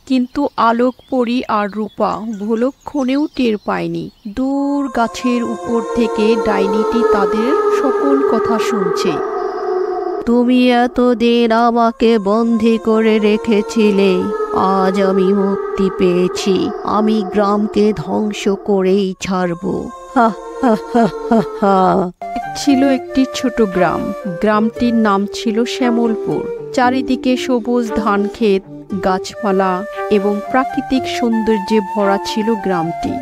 কিন্তু আলোক পরী আর রূপা ভুলক্ষণেও টের পায়নি। দূর গাছের উপর থেকে ডাইনিটি তাদের সকল কথা শুনছে। তুমি এতদিন আমাকে বন্দী করে রেখেছিলে, আজ আমি মুক্তি পেয়েছি। আমি গ্রামকে ধ্বংস করেই ছাড়বো। হা হা হা হা হা। ছিল একটি ছোট গ্রাম। গ্রামটির নাম ছিল শ্যামলপুর। চারিদিকে সবুজ ধান ক্ষেত, গাছপালা এবং প্রাকৃতিক সৌন্দর্যে ভরা ছিল গ্রামটি।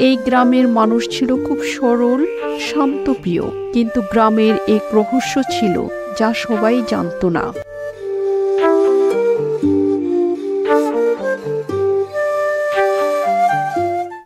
এই গ্রামের মানুষ ছিল খুব সরল, শান্তপ্রিয়। কিন্তু গ্রামের এক রহস্য ছিল যা সবাই জানত না।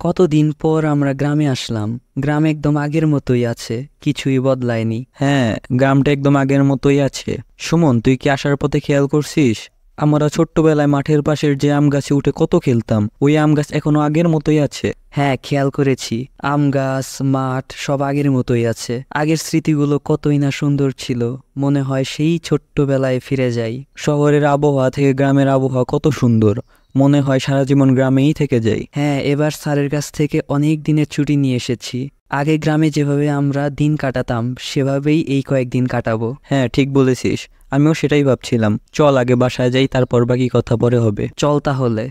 কতদিন পর আমরা গ্রামে আসলাম। গ্রাম একদম আগের মতোই আছে, কিছুই বদলায়নি। হ্যাঁ, গ্রামটা একদম আগের মতোই আছে। সুমন, তুই কি আসার পথে খেয়াল করছিস? আমরা ছোট্টবেলায় মাঠের পাশের যে আম গাছে উঠে কত খেলতাম, ওই আম গাছ এখনো আগের মতোই আছে। হ্যাঁ, খেয়াল করেছি। আম গাছ, মাঠ সব আগের মতোই আছে। আগের স্মৃতিগুলো কতই না সুন্দর ছিল। মনে হয় সেই ছোট্টবেলায় ফিরে যাই। শহরের আবহাওয়া থেকে গ্রামের আবহাওয়া কত সুন্দর। মনে হয় সারা জীবন গ্রামেই থেকে যাই। হ্যাঁ, এবার স্যারের কাছ থেকে অনেক দিনের ছুটি নিয়ে এসেছি। আগে গ্রামে যেভাবে আমরা দিন কাটাতাম সেভাবেই এই কয়েকদিন কাটাবো। হ্যাঁ, ঠিক বলেছিস। আমিও সেটাই ভাবছিলাম। চল আগে বাসায় যাই, তারপর বাকি কথা পরে হবে। চল তাহলে।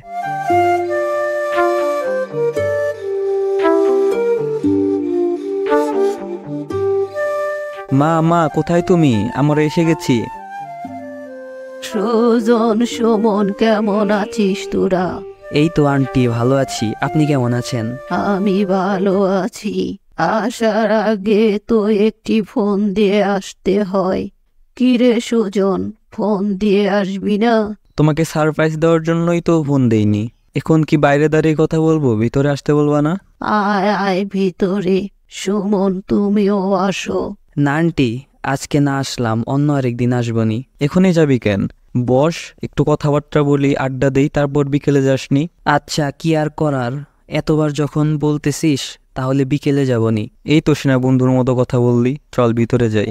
মা, মা, কোথায় তুমি? আমরা এসে গেছি। সুজন, সুমন, কেমন আছিস তোরা? এই তো আন্টি, ভালো আছি। আপনি কেমন আছেন? আমি ভালো আছি। আসার আগে তো একটি ফোন দিয়ে আসতে হয়। কিরে সুজন, ফোন দিয়ে আসবি না? তোমাকে সারপ্রাইজ দেওয়ার জন্যই তো ফোন দেইনি। এখন কি বাইরে দাঁড়িয়ে কথা বলবো? ভিতরে আসতে বলবা না? আয় আয় ভিতরে। সুমন, তুমিও আসো। না আন্টি, আজকে না আসলাম, অন্য আরেকদিন আসবনি। এখনই যাবি কেন? বস, একটু কথাবার্তা বলি, আড্ডা দেই, তারপর বিকেলে যাসনি? আচ্ছা, কি আর করার। এতবার যখন বলতেছিস তাহলে বিকেলে যাবনি। এই তো সিনা বন্ধুর মতো কথা বললি। চল ভিতরে যাই।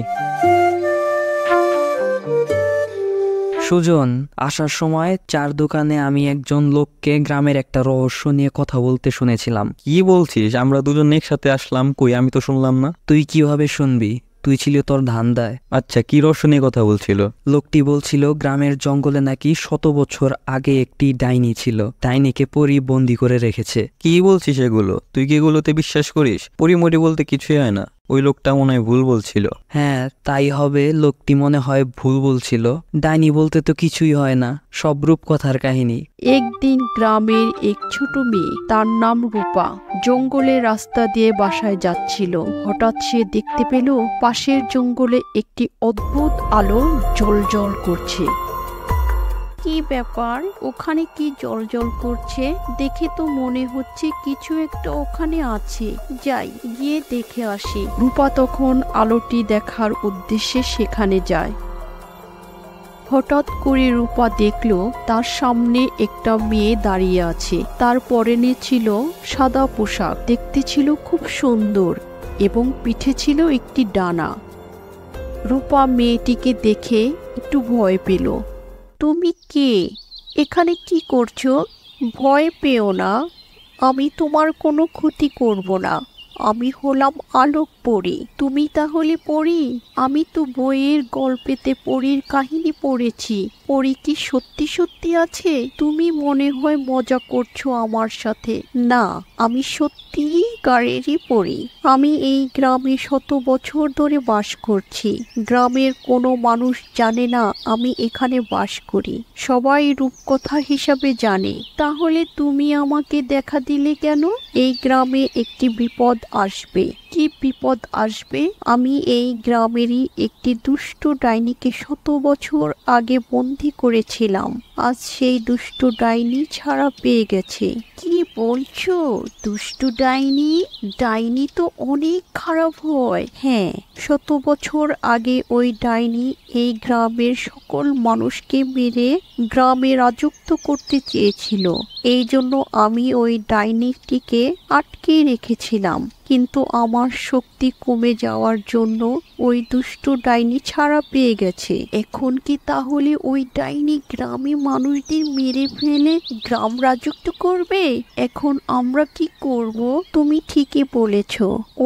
সুজন, আসার সময় চার দোকানে আমি একজন লোককে গ্রামের একটা রহস্য নিয়ে কথা বলতে শুনেছিলাম। কি বলছিস? আমরা দুজন একসাথে আসলাম? কই, আমি তো শুনলাম না। তুই কিভাবে শুনবি? তুই ছিল তোর ধান্দায়। আচ্ছা, কি রহস্য নিয়ে কথা বলছিল? লোকটি বলছিল গ্রামের জঙ্গলে নাকি 100 বছর আগে একটি ডাইনি ছিল। ডাইনিকে পরি বন্দি করে রেখেছে। কি বলছিস এগুলো? তুই কি এগুলোতে বিশ্বাস করিস? পরিমরি বলতে কিছুই হয় না। ওই লোকটা মনে হয় ভুল বলছিল। হ্যাঁ, তাই হবে। লোকটি মনে হয় ভুল বলছিল। ডাইনি বলতে তো কিছুই হয় না, সব রূপকথার কাহিনী। একদিন গ্রামের এক ছোট মেয়ে, তার নাম রূপা, জঙ্গলের রাস্তা দিয়ে বাসায় যাচ্ছিল। হঠাৎ সে দেখতে পেল পাশের জঙ্গলে একটি অদ্ভুত আলো জ্বলজ্বল করছে। কি ব্যাপার? ওখানে কি জ্বলজ্বল করছে? দেখে তো মনে হচ্ছে কিছু একটা ওখানে আছে। যাই, গিয়ে দেখে আসি। রূপা তখন আলোটি দেখার উদ্দেশ্যে সেখানে যায়। হঠাৎ করে রূপা দেখল তার সামনে একটা মেয়ে দাঁড়িয়ে আছে। তার পরনে ছিল সাদা পোশাক, দেখতে ছিল খুব সুন্দর এবং পিঠে ছিল একটি ডানা। রূপা মেয়েটিকে দেখে একটু ভয় পেল। তুমি কে? এখানে কি করছো? ভয় পেও না, আমি তোমার কোনো ক্ষতি করব না। আমি হলাম আলোক পরী। তুমি তাহলে পরী? আমি তো বইয়ের গল্পেতে পরীর কাহিনী পড়েছি। পরী কি সত্যি সত্যি আছে? তুমি মনে হয় মজা করছো আমার সাথে। না, আমি সত্যিকারেরই পরী। আমি এই গ্রামে 100 বছর ধরে বাস করছি। গ্রামের কোনো মানুষ জানে না আমি এখানে বাস করি। সবাই রূপকথা হিসাবে জানে। তাহলে তুমি আমাকে দেখা দিলে কেন? এই গ্রামে একটি বিপদ আসবে। কি বিপদ আসবে? আমি এই গ্রামেরই একটি দুষ্ট ডাইনিকে 100 বছর আগে বন্দি করেছিলাম। আজ সেই দুষ্ট ডাইনি ছাড়া পেয়ে গেছে। কি বলছো? দুষ্ট ডাইনি? ডাইনি তো অনেক খারাপ হয়। হ্যাঁ, শত বছর আগে ওই ডাইনি এই গ্রামের সকল মানুষকে মেরে গ্রামে রাজত্ব করতে চেয়েছিল। এই জন্য আমি ওই ডাইনিটিকে আটকে রেখেছিলাম, কিন্তু আমার শক্তি কমে যাওয়ার জন্য ওই দুষ্ট ডাইনি ছাড়া পেয়ে গেছে। এখন কি তাহলে ওই ডাইনি গ্রামে মানুষদের মেরে ফেলে গ্রাম রাজত্ব করবে? এখন আমরা কি করব? তুমি ঠিকই বলেছ,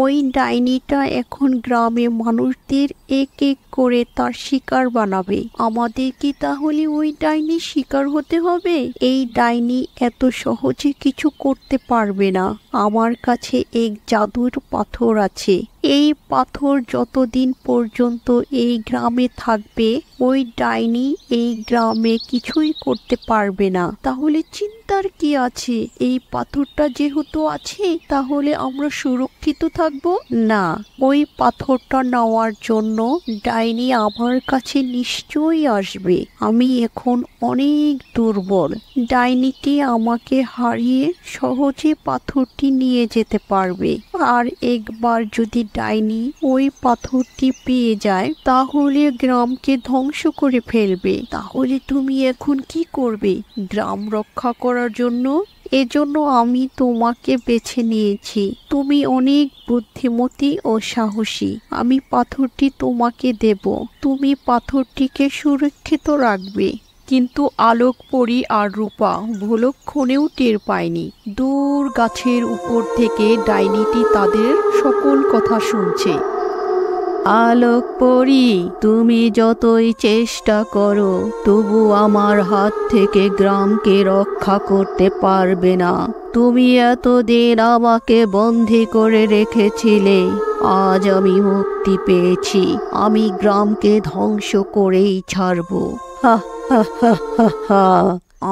ওই ডাইনিটা এখন গ্রামে মানুষদের এক এক করে তার শিকার বানাবে। আমাদের কি তাহলে ওই ডাইনির শিকার হতে হবে? এই ডাইনি এত সহজে কিছু করতে পারবে না। আমার কাছে এক জাদুর পাথর আছে। এই পাথর যতদিন পর্যন্ত এই গ্রামে থাকবে ওই ডাইনি এই গ্রামে কিছুই করতে পারবে না। তাহলে চিন্তার কি আছে? এই পাথরটা যেহেতু আছে তাহলে আমরা সুরক্ষিত থাকব। না, ওই পাথরটা নেওয়ার জন্য ডাইনি আমার কাছে নিশ্চয়ই আসবে। আমি এখন অনেক দুর্বল। ডাইনিটি আমাকে হারিয়ে সহজে পাথরটি নিয়ে যেতে পারবে। আর একবার যদি ডাইনি ওই পাথরটি পেয়ে যায় তাহলে গ্রামকে ধ্বংস করে ফেলবে। তাহলে তুমি এখন কি করবে গ্রাম রক্ষা করার জন্য? এজন্য আমি তোমাকে বেছে নিয়েছি। তুমি অনেক বুদ্ধিমতী ও সাহসী। আমি পাথরটি তোমাকে দেব। তুমি পাথরটিকে সুরক্ষিত রাখবে। কিন্তু আলোক পরী আর রূপা ভুলক্ষণেও টের পায়নি। দূর গাছের উপর থেকে ডাইনিটি তাদের সকল কথা শুনছে। আলোক পরী, তুমি যতই চেষ্টা করো তবু আমার হাত থেকে গ্রামকে রক্ষা করতে পারবে না। তুমি এতদিন আমাকে বন্দী করে রেখেছিলে, আজ আমি মুক্তি পেয়েছি। আমি গ্রামকে ধ্বংস করেই ছাড়বো। হা হা হা হা হা।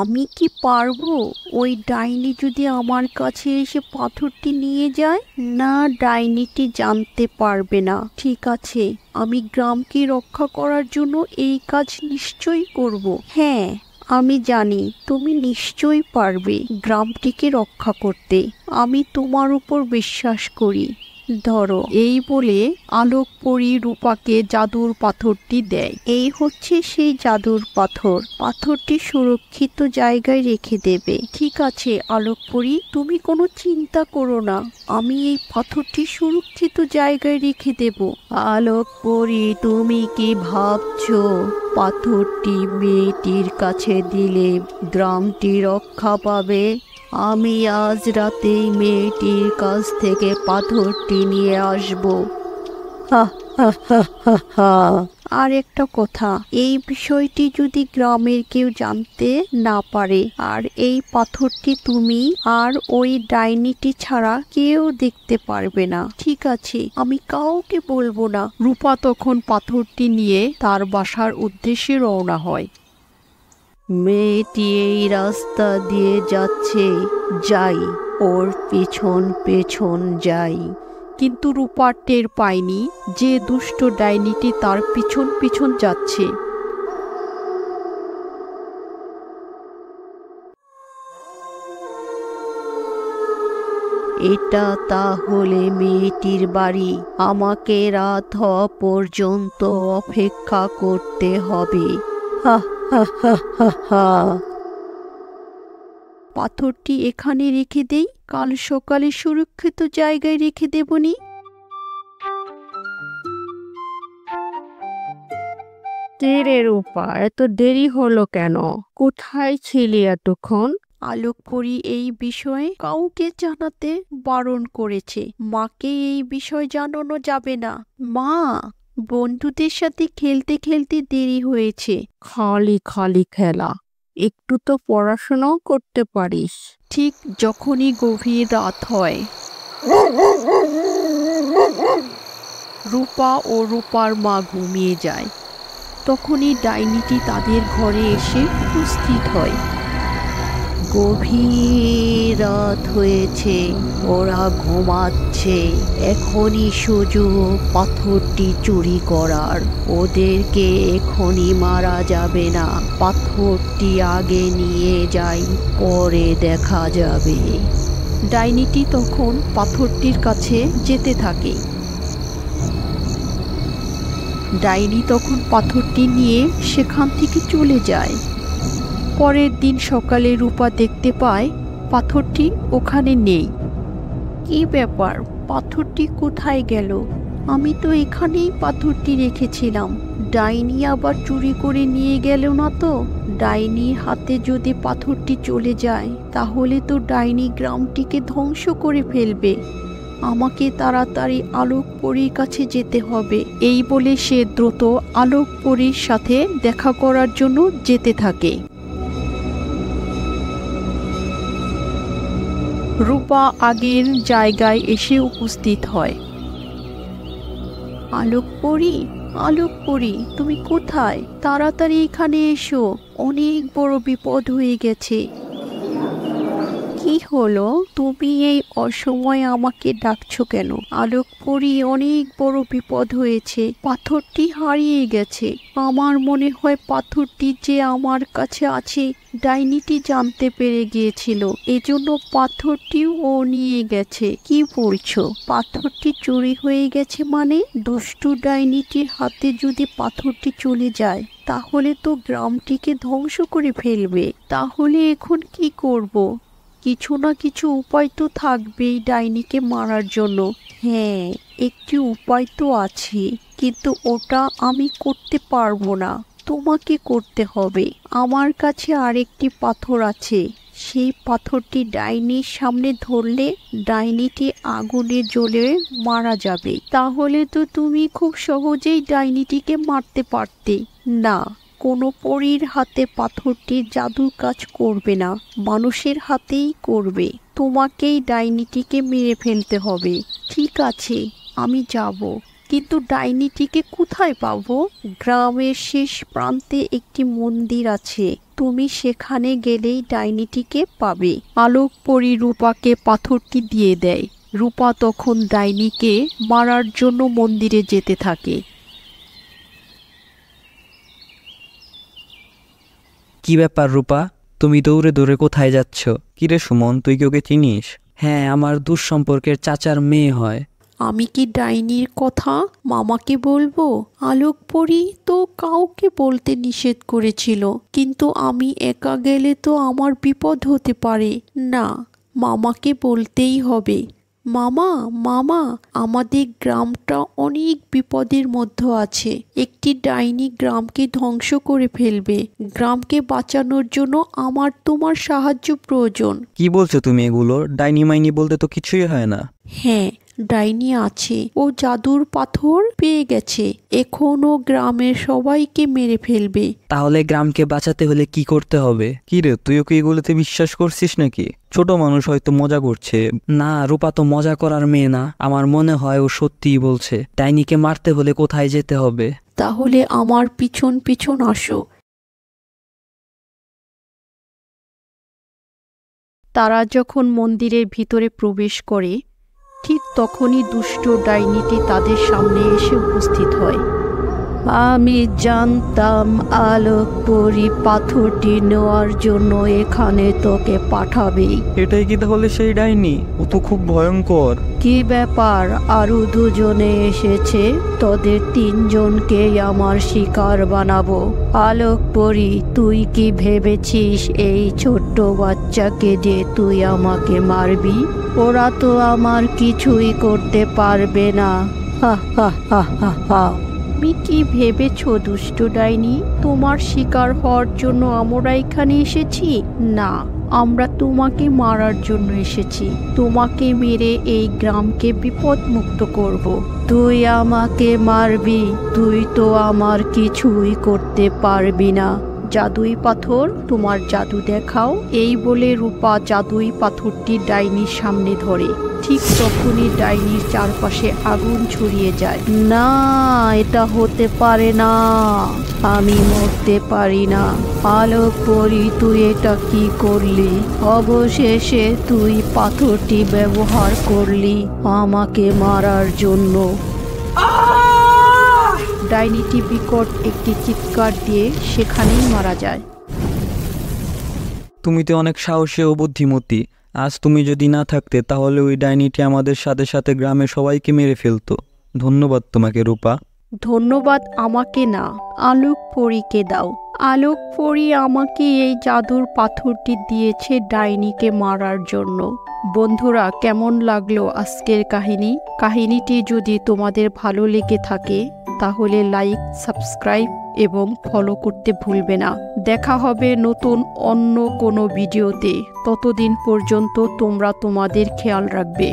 আমি কি পারবো? ওই ডাইনি যদি আমার কাছে এসে পাথরটি নিয়ে যায়? না, ডাইনিটি জানতে পারবে না। ঠিক আছে, আমি গ্রামকে রক্ষা করার জন্য এই কাজ নিশ্চয়ই করব। হ্যাঁ, আমি জানি তুমি নিশ্চয়ই পারবে গ্রামটিকে রক্ষা করতে। আমি তোমার উপর বিশ্বাস করি। ধরো। এই বলে আলোক পরী রূপাকে জাদুর পাথরটি দেয়। এই হচ্ছে সেই জাদুর পাথর। পাথরটি সুরক্ষিত জায়গায় রেখে দেবে। ঠিক আছে আলোক পরী, তুমি কোনো চিন্তা করো না। আমি এই পাথরটি সুরক্ষিত জায়গায় রেখে দেব। আলোক পরী, তুমি কি ভাবছো পাথরটি মেয়েটির কাছে দিলে গ্রামটি রক্ষা পাবে? আমি আজ রাতেই মেয়েটির কাছ থেকে পাথরটি নিয়ে আসব। হা হা হা হা হা। আর একটা কথা, এই বিষয়টি যদি গ্রামের কেউ জানতে না পারে, আর এই পাথরটি তুমি আর ওই ডাইনিটি ছাড়া কেউ দেখতে পারবে না। ঠিক আছে, আমি কাউকে বলবো না। রূপা তখন পাথরটি নিয়ে তার বাসার উদ্দেশ্যে রওনা হয়। মেয়েটি এই রাস্তা দিয়ে যাচ্ছে, যাই, ওর পেছন পেছন যাই। কিন্তু রূপা টের পায়নি যে দুষ্ট ডাইনিটি তার পিছন পিছন যাচ্ছে। এটা তাহলে মেয়েটির বাড়ি। আমাকে রাত হওয়া পর্যন্ত অপেক্ষা করতে হবে। হা হা হা হা হা। পাথরটি এখানে রেখে দেই, কাল সকালে সুরক্ষিত জায়গায় রেখে দেবনি। রে রূপা, এত দেরি হলো কেন? কোথায় ছিলি এতক্ষণ? আলোক পরী এই বিষয়ে কাউকে জানাতে বারণ করেছে। মাকে এই বিষয় জানানো যাবে না। মা, বন্ধুদের সাথে খেলতে খেলতে দেরি হয়েছে। খালি খালি খেলা, একটু তো পড়াশোনাও করতে পারিস। ঠিক যখনই গভীর রাত হয়, রূপা ও রূপার মা ঘুমিয়ে যায়, তখনই ডাইনিটি তাদের ঘরে এসে উপস্থিত হয়। গভীর রাত হয়েছে, ওরা ঘুমাচ্ছে। এখনই সুযোগ পাথরটি চুরি করার। ওদেরকে এখনই মারা যাবে না। পাথরটি আগে নিয়ে যাই, পরে দেখা যাবে। ডাইনিটি তখন পাথরটির কাছে যেতে থাকে। ডাইনি তখন পাথরটি নিয়ে সেখান থেকে চলে যায়। পরের দিন সকালে রূপা দেখতে পায় পাথরটি ওখানে নেই। কি ব্যাপার, পাথরটি কোথায় গেল? আমি তো এখানেই পাথরটি রেখেছিলাম। ডাইনি আবার চুরি করে নিয়ে গেল না তো? ডাইনির হাতে যদি পাথরটি চলে যায় তাহলে তো ডাইনি গ্রামটিকে ধ্বংস করে ফেলবে। আমাকে তাড়াতাড়ি আলোক পরীর কাছে যেতে হবে। এই বলে সে দ্রুত আলোক পরীর সাথে দেখা করার জন্য যেতে থাকে। রূপা আগের জায়গায় এসে উপস্থিত হয়। আলোক পরী, আলোক পরী, তুমি কোথায়? তাড়াতাড়ি এখানে এসো, অনেক বড় বিপদ হয়ে গেছে। কি হলো? তুমি এই অসময়ে আমাকে ডাকছো কেন? আলোক পরী, অনেক বড় বিপদ হয়েছে, পাথরটি হারিয়ে গেছে। আমার মনে হয় পাথরটি যে আমার কাছে আছে ডাইনিটি জানতে পেরে গিয়েছিল, এজন্য পাথরটিও ও নিয়ে গেছে। কি বলছো? পাথরটি চুরি হয়ে গেছে মানে? দুষ্টু ডাইনিটির হাতে যদি পাথরটি চলে যায় তাহলে তো গ্রামটিকে ধ্বংস করে ফেলবে। তাহলে এখন কি করব? কিছু না কিছু উপায় তো থাকবেই ডাইনিকে মারার জন্য। হ্যাঁ, একটি উপায় তো আছে, কিন্তু ওটা আমি করতে পারবো না, তোমাকে করতে হবে। আমার কাছে আরেকটি পাথর আছে, সেই পাথরটি ডাইনির সামনে ধরলে ডাইনিটি আগুনে জ্বলে মারা যাবে। তাহলে তো তুমি খুব সহজেই ডাইনিটিকে মারতে পারতে। না, কোনো পরীর হাতে পাথরটি জাদুর কাজ করবে না, মানুষের হাতেই করবে। তোমাকেই ডাইনিটিকে মেরে ফেলতে হবে। ঠিক আছে, আমি যাব, কিন্তু ডাইনিটিকে কোথায় পাবো? গ্রামের শেষ প্রান্তে একটি মন্দির আছে, তুমি সেখানে গেলেই ডাইনিটিকে পাবে। আলোক পরী রূপাকে পাথরটি দিয়ে দেয়। রূপা তখন ডাইনিকে মারার জন্য মন্দিরে যেতে থাকে। কি ব্যাপার রূপা, তুমি দৌড়ে দৌড়ে কোথায় যাচ্ছ? কিরে সুমন, তুই কি ওকে চিনিস? হ্যাঁ, আমার দুঃসম্পর্কের চাচার মেয়ে হয়। আমি কি ডাইনির কথা মামাকে বলবো? আলোক পরী তো কাউকে বলতে নিষেধ করেছিল, কিন্তু আমি একা গেলে তো আমার বিপদ হতে পারে। না, মামাকে বলতেই হবে। মামা, মামা, আমাদের গ্রামটা অনেক বিপদের মধ্যে আছে। একটি ডাইনি গ্রামকে ধ্বংস করে ফেলবে। গ্রামকে বাঁচানোর জন্য আমার তোমার সাহায্য প্রয়োজন। কি বলছো তুমি এগুলো? ডাইনি মাইনি বলতে তো কিছুই হয় না। হ্যাঁ, ডাইনি আছে, ও জাদুর পাথর পেয়ে গেছে, এখনো গ্রামের সবাইকে মেরে ফেলবে। তাহলে গ্রামকে বাঁচাতে হলে কি করতে হবে? কি রে, তুই ওকে এগুলোতে বিশ্বাস করছিস নাকি? ছোট মানুষ হয়তো মজা করছে। না, রূপা তো মজা করার মেয়ে না, আমার মনে হয় ও সত্যিই বলছে। ডাইনিকে মারতে হলে কোথায় যেতে হবে? তাহলে আমার পিছন পিছন আসো। তারা যখন মন্দিরের ভিতরে প্রবেশ করে ঠিক তখনই দুষ্ট ডাইনিটি তাদের সামনে এসে উপস্থিত হয়। আমি জানতাম আলোক পরী পাথরটি নেওয়ার জন্য এখানে তোকে পাঠাবে। এটাই কি তাহলে সেই ডাইনি? ও তো খুব ভয়ঙ্কর। কি ব্যাপার, আরো দুজনে এসেছে? তোদের তিনজনকেই আমার শিকার বানাবো। আলোক পরী, তুই কি ভেবেছিস এই ছোট্ট বাচ্চাকে যে তুই আমাকে মারবি? ওরা তো আমার কিছুই করতে পারবে না। হা হা হা হা হা। তুমি কি ভেবেছ দুষ্ট ডাইনি, তোমার শিকার হওয়ার জন্য আমরা এখানে এসেছি? না, আমরা তোমাকে মারার জন্য এসেছি। তোমাকে মেরে এই গ্রামকে বিপদ মুক্ত করব। তুই আমাকে মারবি? তুই তো আমার কিছুই করতে পারবি না। জাদুই পাথর, তোমার জাদু দেখাও। এই বলে রূপা জাদুই পাথরটি ডাইনির সামনে ধরে। ঠিক তখনই ডাইনির চারপাশে আগুন ছড়িয়ে যায়। না, এটা হতে পারে না, আমি মরতে পারি না। আলোক পরী, তুই এটা কি করলি? অবশেষে তুই পাথরটি ব্যবহার করলি আমাকে মারার জন্য। ডাইনিটি বিকট একটি চিৎকার দিয়ে সেখানেই মারা যায়। তুমি তো অনেক সাহসী ও বুদ্ধিমতী। আজ তুমি যদি না থাকতে তাহলে ওই ডাইনিটি আমাদের সাথে সাথে গ্রামের সবাইকে মেরে ফেলতো। ধন্যবাদ তোমাকে রূপা। ধন্যবাদ আমাকে না, আলোক পরীকে দাও। আলোক পরী আমাকে এই জাদুর পাথরটি দিয়েছে ডাইনিকে মারার জন্য। বন্ধুরা, কেমন লাগলো আজকের কাহিনীটি যদি তোমাদের ভালো লেগে থাকে তাহলে লাইক, সাবস্ক্রাইব এবং ফলো করতে ভুলবে না। দেখা হবে নতুন অন্য কোনো ভিডিওতে। ততদিন পর্যন্ত তোমরা তোমাদের খেয়াল রাখবে।